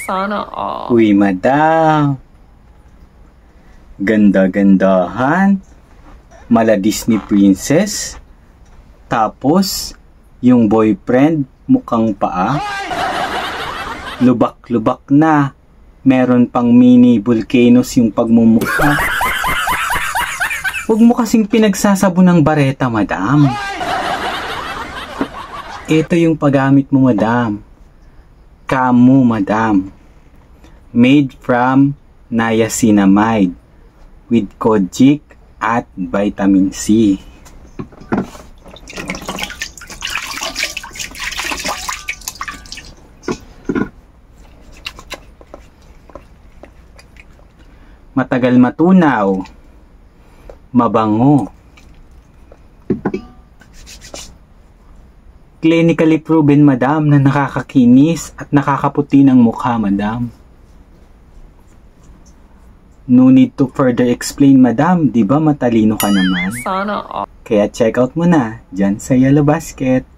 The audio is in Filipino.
Sana all. Uy, madam. Ganda-gandahan. Mala Disney princess. Tapos, yung boyfriend mukhang paa. Lubak-lubak na. Meron pang mini volcanoes yung pagmumukha. Huwag mo kasing pinagsasabo ng bareta, madam. Ito yung paggamit mo, madam. Kamu, madam. Made from niacinamide with kojic at vitamin C. Matagal matunaw. Mabango. Clinically proven, madam, na nakakakinis at nakakaputi ng mukha, madam. No need to further explain, madam. Di ba matalino ka naman? Sana all. Kaya check out mo na dyan sa Yellow Basket.